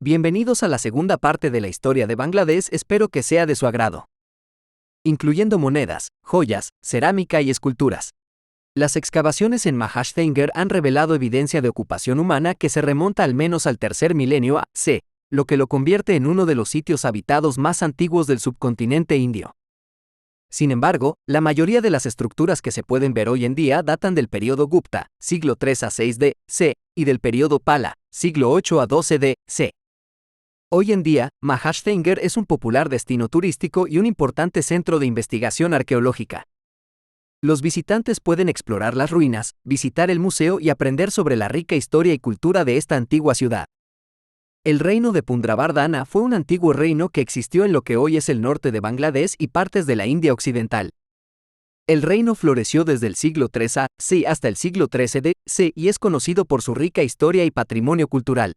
Bienvenidos a la segunda parte de la historia de Bangladesh, espero que sea de su agrado. Incluyendo monedas, joyas, cerámica y esculturas. Las excavaciones en Mahajtengir han revelado evidencia de ocupación humana que se remonta al menos al tercer milenio a.C., lo que lo convierte en uno de los sitios habitados más antiguos del subcontinente indio. Sin embargo, la mayoría de las estructuras que se pueden ver hoy en día datan del período Gupta, siglo III a VI d.C., y del período Pala, siglo VIII a XII d.C. Hoy en día, Mahajtengir es un popular destino turístico y un importante centro de investigación arqueológica. Los visitantes pueden explorar las ruinas, visitar el museo y aprender sobre la rica historia y cultura de esta antigua ciudad. El reino de Pundrabardhana fue un antiguo reino que existió en lo que hoy es el norte de Bangladesh y partes de la India occidental. El reino floreció desde el siglo III a.C. hasta el siglo XIII d.C. y es conocido por su rica historia y patrimonio cultural.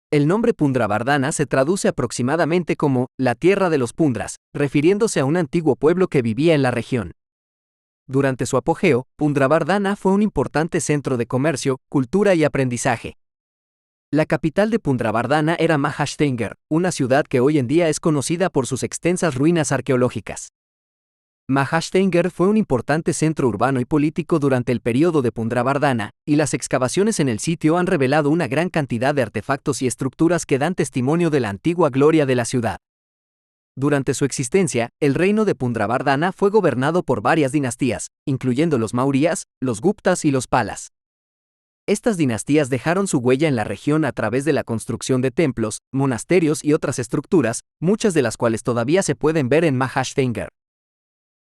El nombre Pundrabardhana se traduce aproximadamente como «la tierra de los Pundras», refiriéndose a un antiguo pueblo que vivía en la región. Durante su apogeo, Pundrabardhana fue un importante centro de comercio, cultura y aprendizaje. La capital de Pundrabardhana era Mahajtengir, una ciudad que hoy en día es conocida por sus extensas ruinas arqueológicas. Mahajtengir fue un importante centro urbano y político durante el período de Pundrabardhana, y las excavaciones en el sitio han revelado una gran cantidad de artefactos y estructuras que dan testimonio de la antigua gloria de la ciudad. Durante su existencia, el reino de Pundrabardhana fue gobernado por varias dinastías, incluyendo los Mauryas, los Guptas y los Palas. Estas dinastías dejaron su huella en la región a través de la construcción de templos, monasterios y otras estructuras, muchas de las cuales todavía se pueden ver en Mahajtengir.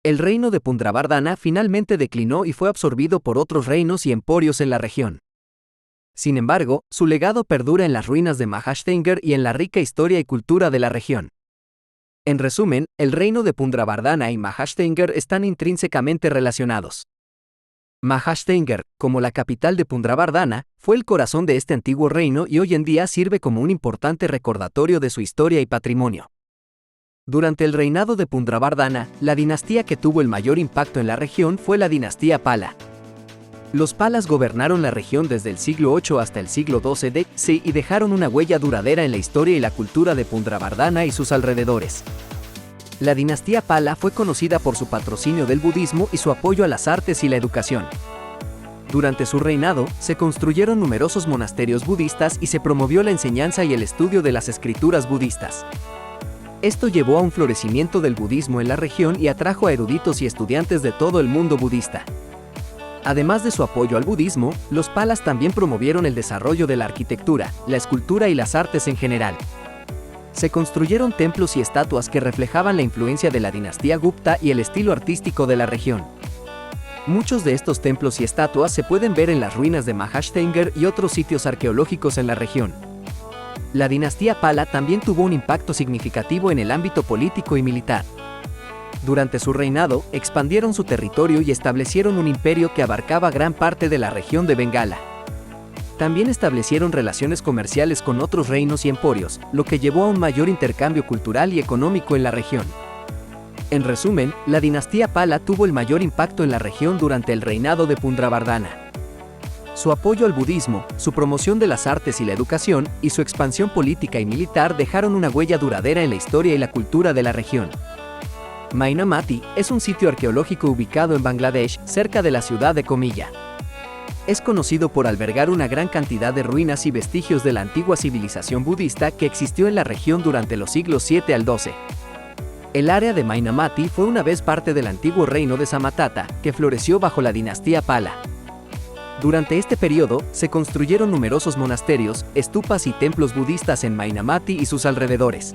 El reino de Pundrabardhana finalmente declinó y fue absorbido por otros reinos y emporios en la región. Sin embargo, su legado perdura en las ruinas de Mahajtengir y en la rica historia y cultura de la región. En resumen, el reino de Pundrabardhana y Mahajtengir están intrínsecamente relacionados. Mahajtengir, como la capital de Pundrabardhana, fue el corazón de este antiguo reino y hoy en día sirve como un importante recordatorio de su historia y patrimonio. Durante el reinado de Pundrabardhana, la dinastía que tuvo el mayor impacto en la región fue la dinastía Pala. Los Palas gobernaron la región desde el siglo VIII hasta el siglo XII d.C. y dejaron una huella duradera en la historia y la cultura de Pundrabardhana y sus alrededores. La dinastía Pala fue conocida por su patrocinio del budismo y su apoyo a las artes y la educación. Durante su reinado, se construyeron numerosos monasterios budistas y se promovió la enseñanza y el estudio de las escrituras budistas. Esto llevó a un florecimiento del budismo en la región y atrajo a eruditos y estudiantes de todo el mundo budista. Además de su apoyo al budismo, los Palas también promovieron el desarrollo de la arquitectura, la escultura y las artes en general. Se construyeron templos y estatuas que reflejaban la influencia de la dinastía Gupta y el estilo artístico de la región. Muchos de estos templos y estatuas se pueden ver en las ruinas de Mahajtengir y otros sitios arqueológicos en la región. La dinastía Pala también tuvo un impacto significativo en el ámbito político y militar. Durante su reinado, expandieron su territorio y establecieron un imperio que abarcaba gran parte de la región de Bengala. También establecieron relaciones comerciales con otros reinos y emporios, lo que llevó a un mayor intercambio cultural y económico en la región. En resumen, la dinastía Pala tuvo el mayor impacto en la región durante el reinado de Pundrabardhana. Su apoyo al budismo, su promoción de las artes y la educación, y su expansión política y militar dejaron una huella duradera en la historia y la cultura de la región. Mainamati es un sitio arqueológico ubicado en Bangladesh, cerca de la ciudad de Comilla. Es conocido por albergar una gran cantidad de ruinas y vestigios de la antigua civilización budista que existió en la región durante los siglos VII al XII. El área de Mainamati fue una vez parte del antiguo reino de Samatata, que floreció bajo la dinastía Pala. Durante este periodo, se construyeron numerosos monasterios, estupas y templos budistas en Mainamati y sus alrededores.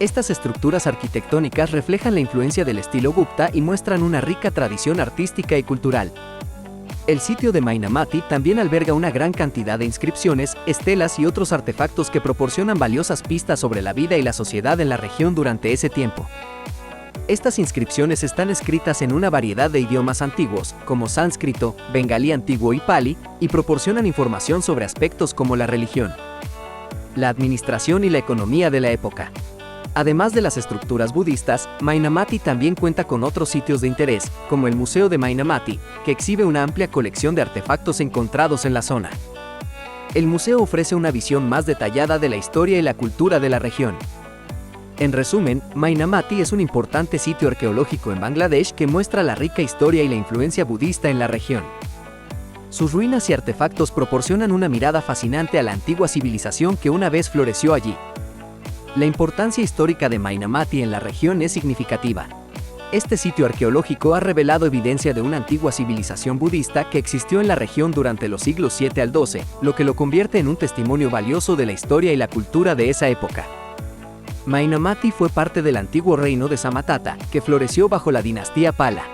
Estas estructuras arquitectónicas reflejan la influencia del estilo Gupta y muestran una rica tradición artística y cultural. El sitio de Mainamati también alberga una gran cantidad de inscripciones, estelas y otros artefactos que proporcionan valiosas pistas sobre la vida y la sociedad en la región durante ese tiempo. Estas inscripciones están escritas en una variedad de idiomas antiguos, como sánscrito, bengalí antiguo y pali, y proporcionan información sobre aspectos como la religión, la administración y la economía de la época. Además de las estructuras budistas, Mainamati también cuenta con otros sitios de interés, como el Museo de Mainamati, que exhibe una amplia colección de artefactos encontrados en la zona. El museo ofrece una visión más detallada de la historia y la cultura de la región. En resumen, Mainamati es un importante sitio arqueológico en Bangladesh que muestra la rica historia y la influencia budista en la región. Sus ruinas y artefactos proporcionan una mirada fascinante a la antigua civilización que una vez floreció allí. La importancia histórica de Mainamati en la región es significativa. Este sitio arqueológico ha revelado evidencia de una antigua civilización budista que existió en la región durante los siglos 7 al 12, lo que lo convierte en un testimonio valioso de la historia y la cultura de esa época. Mainamati fue parte del antiguo reino de Samatata, que floreció bajo la dinastía Pala.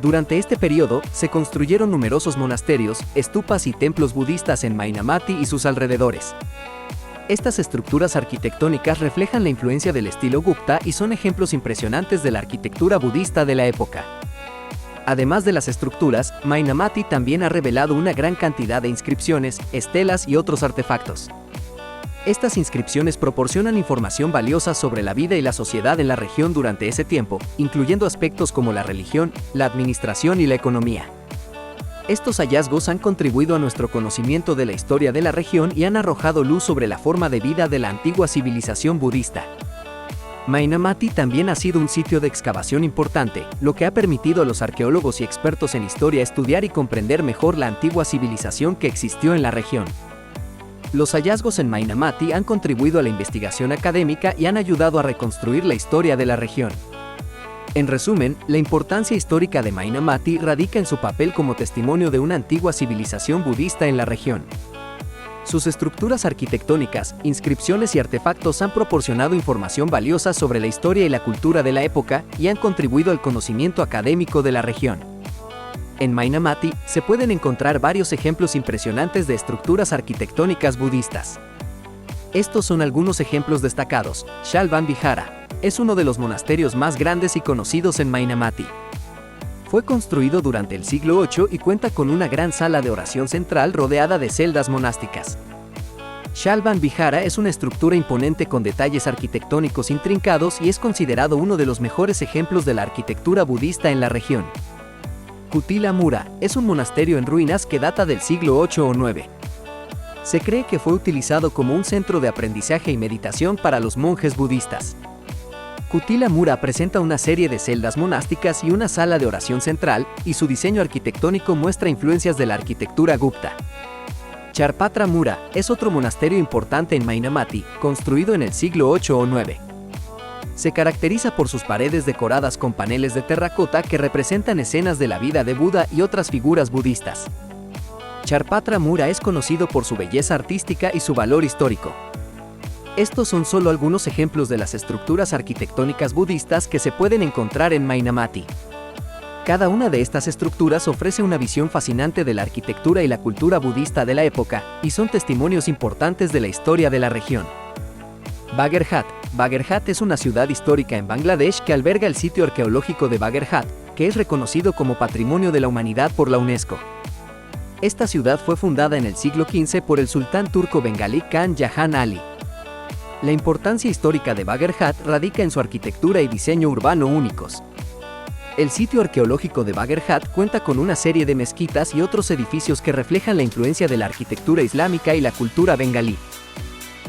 Durante este periodo, se construyeron numerosos monasterios, estupas y templos budistas en Mainamati y sus alrededores. Estas estructuras arquitectónicas reflejan la influencia del estilo Gupta y son ejemplos impresionantes de la arquitectura budista de la época. Además de las estructuras, Mainamati también ha revelado una gran cantidad de inscripciones, estelas y otros artefactos. Estas inscripciones proporcionan información valiosa sobre la vida y la sociedad en la región durante ese tiempo, incluyendo aspectos como la religión, la administración y la economía. Estos hallazgos han contribuido a nuestro conocimiento de la historia de la región y han arrojado luz sobre la forma de vida de la antigua civilización budista. Mainamati también ha sido un sitio de excavación importante, lo que ha permitido a los arqueólogos y expertos en historia estudiar y comprender mejor la antigua civilización que existió en la región. Los hallazgos en Mainamati han contribuido a la investigación académica y han ayudado a reconstruir la historia de la región. En resumen, la importancia histórica de Mainamati radica en su papel como testimonio de una antigua civilización budista en la región. Sus estructuras arquitectónicas, inscripciones y artefactos han proporcionado información valiosa sobre la historia y la cultura de la época y han contribuido al conocimiento académico de la región. En Mainamati se pueden encontrar varios ejemplos impresionantes de estructuras arquitectónicas budistas. Estos son algunos ejemplos destacados. Shalvan Vihara es uno de los monasterios más grandes y conocidos en Mainamati. Fue construido durante el siglo VIII y cuenta con una gran sala de oración central rodeada de celdas monásticas. Shalvan Vihara es una estructura imponente con detalles arquitectónicos intrincados y es considerado uno de los mejores ejemplos de la arquitectura budista en la región. Kutila Mura es un monasterio en ruinas que data del siglo VIII o IX. Se cree que fue utilizado como un centro de aprendizaje y meditación para los monjes budistas. Kutila Mura presenta una serie de celdas monásticas y una sala de oración central, y su diseño arquitectónico muestra influencias de la arquitectura Gupta. Charpatra Mura es otro monasterio importante en Mainamati, construido en el siglo VIII o IX. Se caracteriza por sus paredes decoradas con paneles de terracota que representan escenas de la vida de Buda y otras figuras budistas. Charpatra Mura es conocido por su belleza artística y su valor histórico. Estos son solo algunos ejemplos de las estructuras arquitectónicas budistas que se pueden encontrar en Mainamati. Cada una de estas estructuras ofrece una visión fascinante de la arquitectura y la cultura budista de la época, y son testimonios importantes de la historia de la región. Bagherhat. Bagherhat es una ciudad histórica en Bangladesh que alberga el sitio arqueológico de Bagherhat, que es reconocido como Patrimonio de la Humanidad por la UNESCO. Esta ciudad fue fundada en el siglo XV por el sultán turco bengalí Khan Jahan Ali. La importancia histórica de Bagherhat radica en su arquitectura y diseño urbano únicos. El sitio arqueológico de Bagherhat cuenta con una serie de mezquitas y otros edificios que reflejan la influencia de la arquitectura islámica y la cultura bengalí.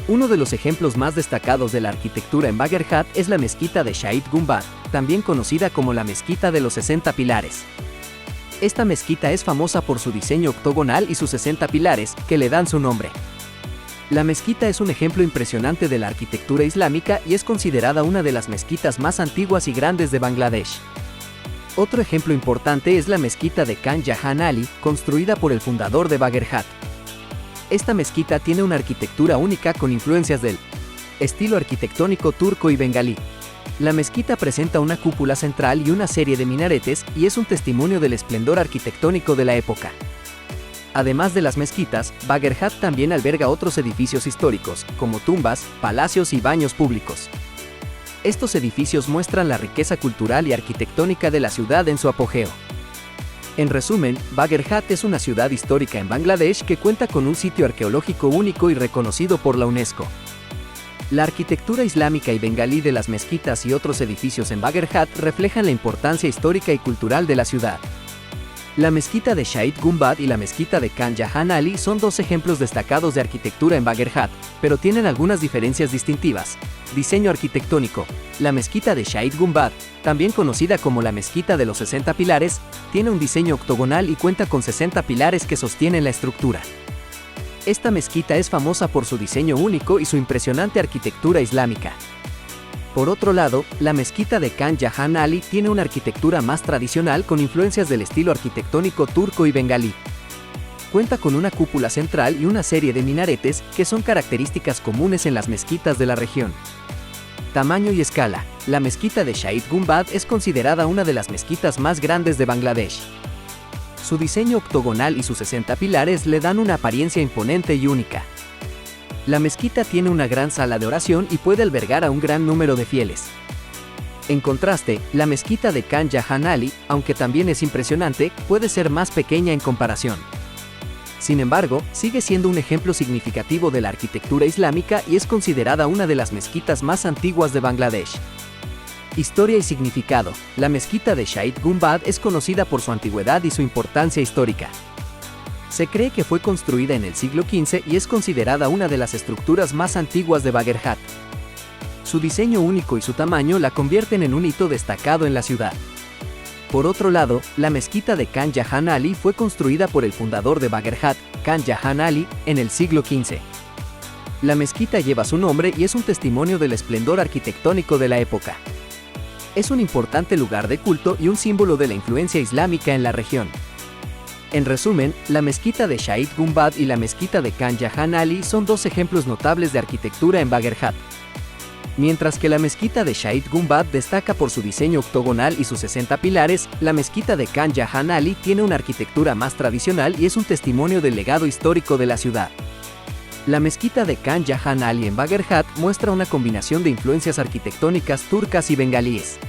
Uno de los ejemplos más destacados de la arquitectura en Bagherhat es la mezquita de Shahid Gumbad, también conocida como la mezquita de los 60 pilares. Esta mezquita es famosa por su diseño octogonal y sus 60 pilares, que le dan su nombre. La mezquita es un ejemplo impresionante de la arquitectura islámica y es considerada una de las mezquitas más antiguas y grandes de Bangladesh. Otro ejemplo importante es la mezquita de Khan Jahan Ali, construida por el fundador de Bagherhat. Esta mezquita tiene una arquitectura única con influencias del estilo arquitectónico turco y bengalí. La mezquita presenta una cúpula central y una serie de minaretes y es un testimonio del esplendor arquitectónico de la época. Además de las mezquitas, Bagherhat también alberga otros edificios históricos, como tumbas, palacios y baños públicos. Estos edificios muestran la riqueza cultural y arquitectónica de la ciudad en su apogeo. En resumen, Bagherhat es una ciudad histórica en Bangladesh que cuenta con un sitio arqueológico único y reconocido por la UNESCO. La arquitectura islámica y bengalí de las mezquitas y otros edificios en Bagherhat reflejan la importancia histórica y cultural de la ciudad. La mezquita de Shahid Gumbad y la mezquita de Khan Jahan Ali son dos ejemplos destacados de arquitectura en Bagerhat, pero tienen algunas diferencias distintivas. Diseño arquitectónico. La mezquita de Shahid Gumbad, también conocida como la mezquita de los 60 pilares, tiene un diseño octogonal y cuenta con 60 pilares que sostienen la estructura. Esta mezquita es famosa por su diseño único y su impresionante arquitectura islámica. Por otro lado, la mezquita de Khan Jahan Ali tiene una arquitectura más tradicional con influencias del estilo arquitectónico turco y bengalí. Cuenta con una cúpula central y una serie de minaretes que son características comunes en las mezquitas de la región. Tamaño y escala. La mezquita de Shahid Gumbad es considerada una de las mezquitas más grandes de Bangladesh. Su diseño octogonal y sus 60 pilares le dan una apariencia imponente y única. La mezquita tiene una gran sala de oración y puede albergar a un gran número de fieles. En contraste, la mezquita de Khan Jahan Ali, aunque también es impresionante, puede ser más pequeña en comparación. Sin embargo, sigue siendo un ejemplo significativo de la arquitectura islámica y es considerada una de las mezquitas más antiguas de Bangladesh. Historia y significado. La mezquita de Shahid Gumbad es conocida por su antigüedad y su importancia histórica. Se cree que fue construida en el siglo XV y es considerada una de las estructuras más antiguas de Bagerhat. Su diseño único y su tamaño la convierten en un hito destacado en la ciudad. Por otro lado, la mezquita de Khan Jahan Ali fue construida por el fundador de Bagerhat, Khan Jahan Ali, en el siglo XV. La mezquita lleva su nombre y es un testimonio del esplendor arquitectónico de la época. Es un importante lugar de culto y un símbolo de la influencia islámica en la región. En resumen, la mezquita de Shahid Gumbad y la mezquita de Khan Jahan Ali son dos ejemplos notables de arquitectura en Bagerhat. Mientras que la mezquita de Shahid Gumbad destaca por su diseño octogonal y sus 60 pilares, la mezquita de Khan Jahan Ali tiene una arquitectura más tradicional y es un testimonio del legado histórico de la ciudad. La mezquita de Khan Jahan Ali en Bagerhat muestra una combinación de influencias arquitectónicas turcas y bengalíes.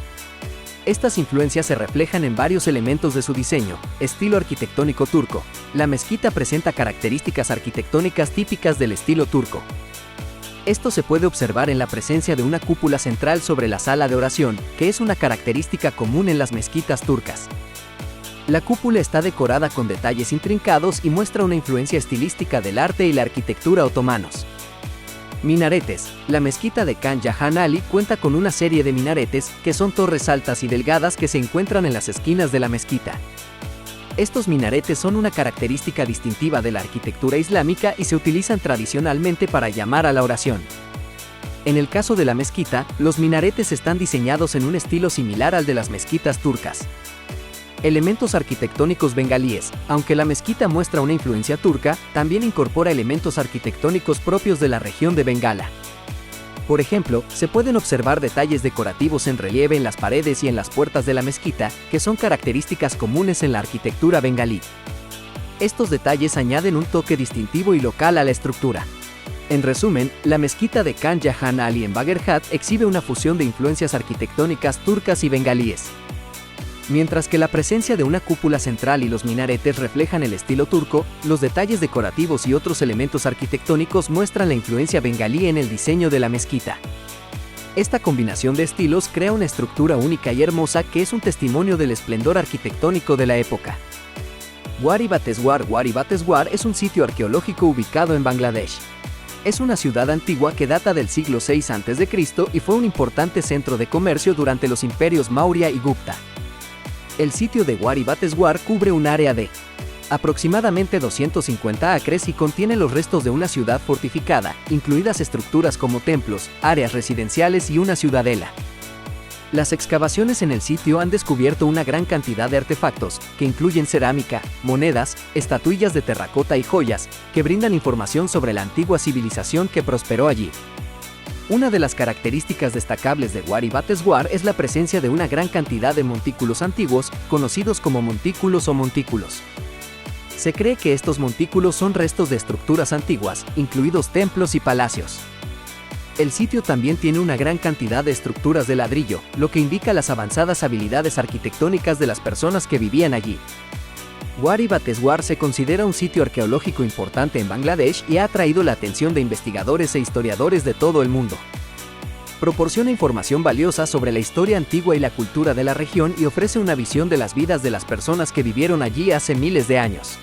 Estas influencias se reflejan en varios elementos de su diseño. Estilo arquitectónico turco. La mezquita presenta características arquitectónicas típicas del estilo turco. Esto se puede observar en la presencia de una cúpula central sobre la sala de oración, que es una característica común en las mezquitas turcas. La cúpula está decorada con detalles intrincados y muestra una influencia estilística del arte y la arquitectura otomanos. Minaretes. La mezquita de Khan Jahan Ali cuenta con una serie de minaretes, que son torres altas y delgadas que se encuentran en las esquinas de la mezquita. Estos minaretes son una característica distintiva de la arquitectura islámica y se utilizan tradicionalmente para llamar a la oración. En el caso de la mezquita, los minaretes están diseñados en un estilo similar al de las mezquitas turcas. Elementos arquitectónicos bengalíes. Aunque la mezquita muestra una influencia turca, también incorpora elementos arquitectónicos propios de la región de Bengala. Por ejemplo, se pueden observar detalles decorativos en relieve en las paredes y en las puertas de la mezquita, que son características comunes en la arquitectura bengalí. Estos detalles añaden un toque distintivo y local a la estructura. En resumen, la mezquita de Khan Jahan Ali en Bagerhat exhibe una fusión de influencias arquitectónicas turcas y bengalíes. Mientras que la presencia de una cúpula central y los minaretes reflejan el estilo turco, los detalles decorativos y otros elementos arquitectónicos muestran la influencia bengalí en el diseño de la mezquita. Esta combinación de estilos crea una estructura única y hermosa que es un testimonio del esplendor arquitectónico de la época. Wari Bateswar. Wari Bateswar es un sitio arqueológico ubicado en Bangladesh. Es una ciudad antigua que data del siglo VI a.C. y fue un importante centro de comercio durante los imperios Maurya y Gupta. El sitio de Wari Bateswar cubre un área de aproximadamente 250 acres y contiene los restos de una ciudad fortificada, incluidas estructuras como templos, áreas residenciales y una ciudadela. Las excavaciones en el sitio han descubierto una gran cantidad de artefactos, que incluyen cerámica, monedas, estatuillas de terracota y joyas, que brindan información sobre la antigua civilización que prosperó allí. Una de las características destacables de Wari Bateswar es la presencia de una gran cantidad de montículos antiguos, conocidos como montículos o montículos. Se cree que estos montículos son restos de estructuras antiguas, incluidos templos y palacios. El sitio también tiene una gran cantidad de estructuras de ladrillo, lo que indica las avanzadas habilidades arquitectónicas de las personas que vivían allí. Wari Bateswar se considera un sitio arqueológico importante en Bangladesh y ha atraído la atención de investigadores e historiadores de todo el mundo. proporciona información valiosa sobre la historia antigua y la cultura de la región y ofrece una visión de las vidas de las personas que vivieron allí hace miles de años.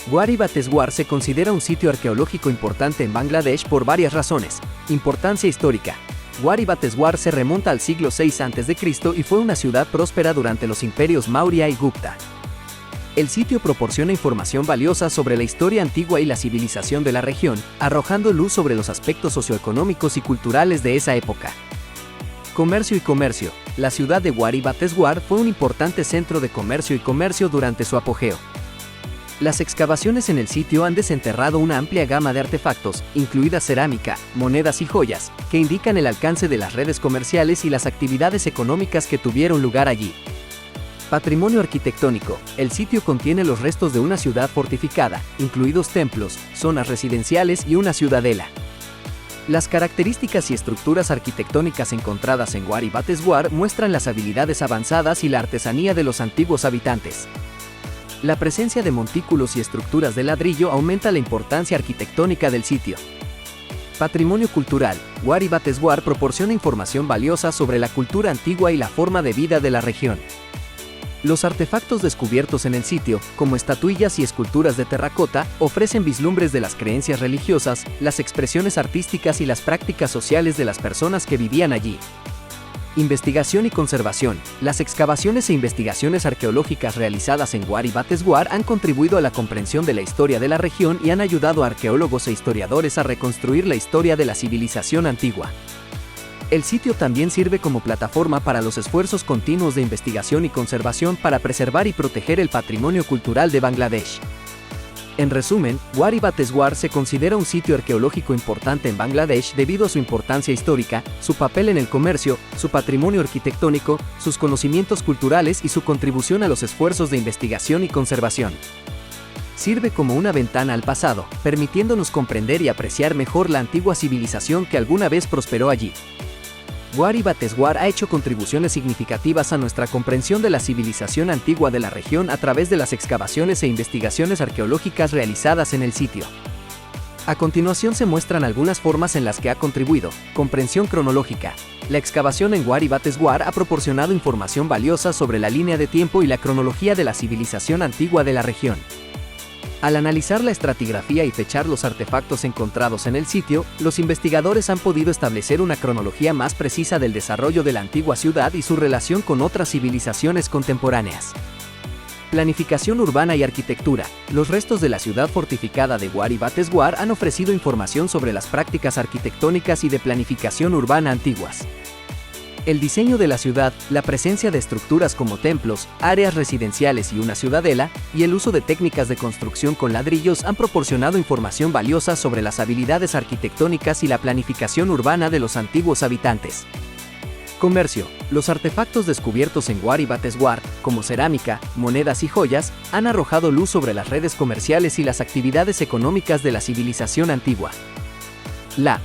Wari Bateswar se considera un sitio arqueológico importante en Bangladesh por varias razones. Importancia histórica. Wari Bateswar se remonta al siglo VI a.C. y fue una ciudad próspera durante los imperios Maurya y Gupta. El sitio proporciona información valiosa sobre la historia antigua y la civilización de la región, arrojando luz sobre los aspectos socioeconómicos y culturales de esa época. Comercio y comercio. La ciudad de Wari Bateswar fue un importante centro de comercio y comercio durante su apogeo. Las excavaciones en el sitio han desenterrado una amplia gama de artefactos, incluida cerámica, monedas y joyas, que indican el alcance de las redes comerciales y las actividades económicas que tuvieron lugar allí. Patrimonio arquitectónico. El sitio contiene los restos de una ciudad fortificada, incluidos templos, zonas residenciales y una ciudadela. Las características y estructuras arquitectónicas encontradas en Wari Bateswar muestran las habilidades avanzadas y la artesanía de los antiguos habitantes. La presencia de montículos y estructuras de ladrillo aumenta la importancia arquitectónica del sitio. Patrimonio cultural. Wari Bateswar proporciona información valiosa sobre la cultura antigua y la forma de vida de la región. Los artefactos descubiertos en el sitio, como estatuillas y esculturas de terracota, ofrecen vislumbres de las creencias religiosas, las expresiones artísticas y las prácticas sociales de las personas que vivían allí. Investigación y conservación. Las excavaciones e investigaciones arqueológicas realizadas en Wari Bateswar han contribuido a la comprensión de la historia de la región y han ayudado a arqueólogos e historiadores a reconstruir la historia de la civilización antigua. El sitio también sirve como plataforma para los esfuerzos continuos de investigación y conservación para preservar y proteger el patrimonio cultural de Bangladesh. En resumen, Wari Bateswar se considera un sitio arqueológico importante en Bangladesh debido a su importancia histórica, su papel en el comercio, su patrimonio arquitectónico, sus conocimientos culturales y su contribución a los esfuerzos de investigación y conservación. Sirve como una ventana al pasado, permitiéndonos comprender y apreciar mejor la antigua civilización que alguna vez prosperó allí. Wari Bateswar ha hecho contribuciones significativas a nuestra comprensión de la civilización antigua de la región a través de las excavaciones e investigaciones arqueológicas realizadas en el sitio. A continuación se muestran algunas formas en las que ha contribuido. Comprensión cronológica. La excavación en Wari Bateswar ha proporcionado información valiosa sobre la línea de tiempo y la cronología de la civilización antigua de la región. Al analizar la estratigrafía y fechar los artefactos encontrados en el sitio, los investigadores han podido establecer una cronología más precisa del desarrollo de la antigua ciudad y su relación con otras civilizaciones contemporáneas. Planificación urbana y arquitectura. Los restos de la ciudad fortificada de Wari Bateswar han ofrecido información sobre las prácticas arquitectónicas y de planificación urbana antiguas. El diseño de la ciudad, la presencia de estructuras como templos, áreas residenciales y una ciudadela, y el uso de técnicas de construcción con ladrillos han proporcionado información valiosa sobre las habilidades arquitectónicas y la planificación urbana de los antiguos habitantes. Comercio. Los artefactos descubiertos en Wari Bateswar, como cerámica, monedas y joyas, han arrojado luz sobre las redes comerciales y las actividades económicas de la civilización antigua. La